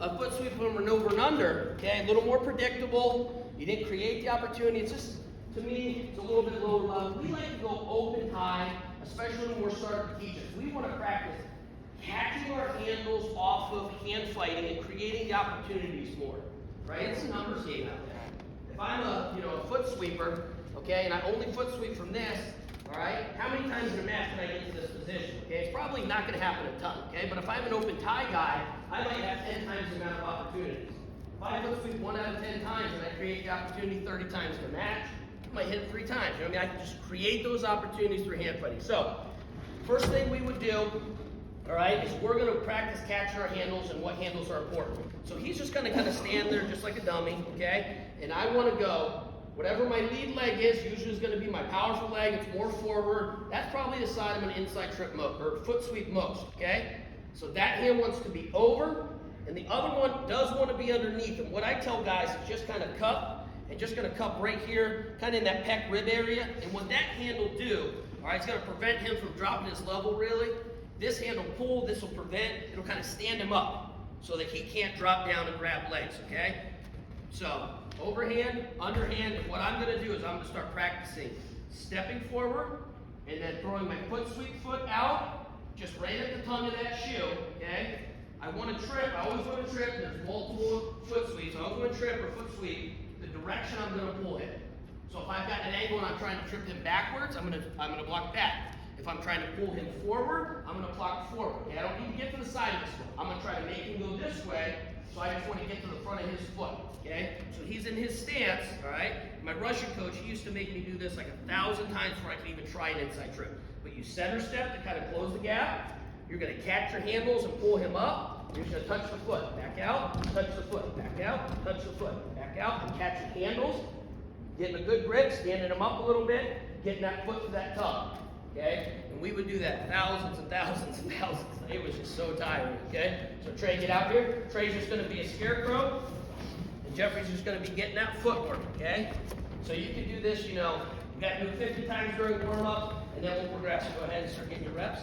a foot sweep from an over and under, okay, a little more predictable. You didn't create the opportunity. It's just, to me, it's a little bit lower level. We like to go open high, especially when we're starting to teach it. We want to practice catching our handles off of hand fighting and creating the opportunities more, right? It's a numbers game out there. If I'm a foot sweeper, okay, and I only foot sweep from this, all right, how many times in a match can I get to this position? Okay, it's probably not going to happen a ton, okay? But if I'm an open tie guy, I might have 10 times the amount of opportunities. If I foot sweep 1 out of 10 times and I create the opportunity 30 times in a match, I might hit it 3 times. You know what I mean? I can just create those opportunities through hand fighting. So, first thing we would do, all right, is we're going to practice catching our handles and what handles are important. So he's just going to kind of stand there just like a dummy, okay? And I want to go, whatever my lead leg is, usually is going to be my powerful leg. It's more forward. That's probably the side of an inside trip or foot sweep most, okay? So that hand wants to be over, and the other one does want to be underneath. And what I tell guys is just kind of cup, and just going to cup right here, kind of in that pec rib area. And what that hand will do, all right, it's going to prevent him from dropping his level really. This hand will pull, this will prevent, it'll kind of stand him up so that he can't drop down and grab legs, okay? So, overhand, underhand, and what I'm going to do is I'm going to start practicing stepping forward and then throwing my foot sweep foot out, just right at the tongue of that shoe, okay? I want to trip, I always want to trip, there's multiple foot sweeps, I always want to trip or foot sweep the direction I'm going to pull him. So if I've got an angle and I'm trying to trip him backwards, I'm going to block back. If I'm trying to pull him forward, I'm going to block forward. Okay, I don't need to get to the side of his foot. I'm going to try to make him go this way, so I just want to get to the front of his foot. Okay, so he's in his stance. All right. My Russian coach, he used to make me do this like 1,000 times before I could even try an inside trip. But you center step to kind of close the gap. You're going to catch your handles and pull him up. You're just going to touch the foot, back out, touch the foot, back out, touch the foot, back out, and catch your handles. Getting a good grip, standing them up a little bit, getting that foot to that tongue. Okay? And we would do that thousands and thousands and thousands. It was just so tiring, okay? So Trey, get out here. Trey's just going to be a scarecrow, and Jeffrey's just going to be getting that footwork, okay? So you can do this, you got to do it 50 times during warm-up, and then we'll progress. So go ahead and start getting your reps.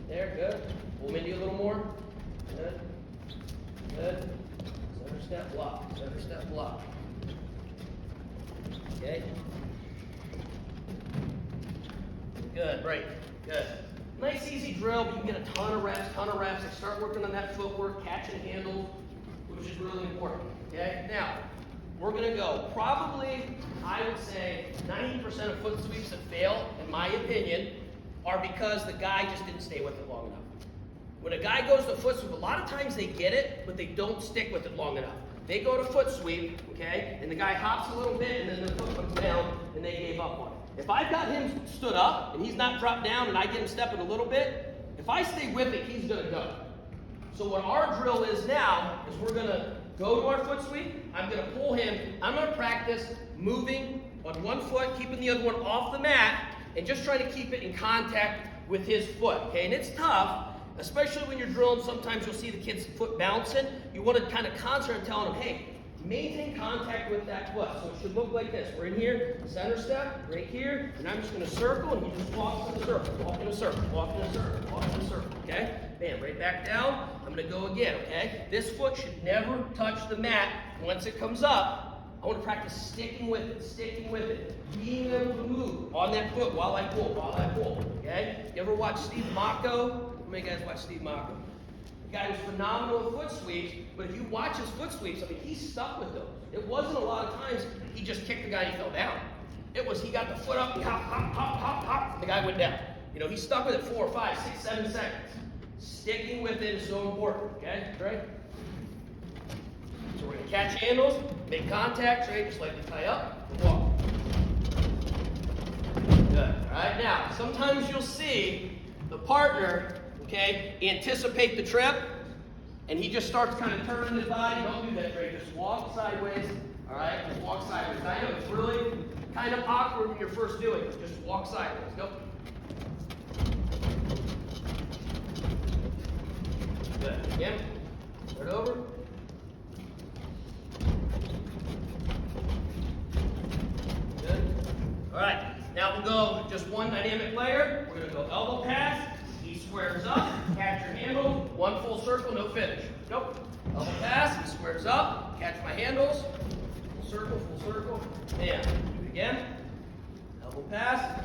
There, good. Pull them into you a little more. Good. Good. Center step block. Center step block. Okay? Good, break. Good. Nice easy drill, but you can get a ton of reps. Like start working on that footwork, catching handles, which is really important. Okay? Now, we're going to go probably, I would say, 90% of foot sweeps that fail, in my opinion, are because the guy just didn't stay with it long enough. When a guy goes to foot sweep, a lot of times they get it, but they don't stick with it long enough. They go to foot sweep, okay, and the guy hops a little bit, and then the foot comes down, and they gave up on it. If I've got him stood up, and he's not dropped down, and I get him stepping a little bit, if I stay with it, he's going to go. So what our drill is now, is we're going to go to our foot sweep, I'm going to pull him, I'm going to practice moving on one foot, keeping the other one off the mat, and just trying to keep it in contact with his foot, okay? And it's tough, especially when you're drilling. Sometimes you'll see the kid's foot bouncing. You want to kind of concentrate on telling them, hey, maintain contact with that foot. So it should look like this. We're in here, center step, right here, and I'm just going to circle, and he just walks in a circle, walk in a circle, walk in a circle, walk in a circle, okay? Bam, right back down. I'm going to go again, okay? This foot should never touch the mat. Once it comes up, I want to practice sticking with it, being able to move on that foot while I pull, okay? You ever watch Steve Mocco? How many guys watch Steve Mocco? The guy was phenomenal with foot sweeps, but if you watch his foot sweeps, I mean, he's stuck with those. It wasn't a lot of times he just kicked the guy and he fell down. It was he got the foot up, he hop, hop, hop, hop, hop, and the guy went down. He stuck with it 4, 5, 6, 7 seconds. Sticking with it is so important, okay? Right? So we're going to catch handles, make contact, right? Just like you tie up and walk. Good. All right, now, sometimes you'll see the partner, okay, anticipate the trip, and he just starts kind of turning his body. Don't do that, Trey. Just walk sideways, all right? Just walk sideways. I know it's really kind of awkward when you're first doing it. Just walk sideways. Go. Good. Again. Start over. Good. All right. Now we'll go just one dynamic layer. We're going to go elbow pass. He squares up. Catch your handle. One full circle. No finish. Nope. Elbow pass. squares up, catch my handles, full circle, and do it again. Elbow pass,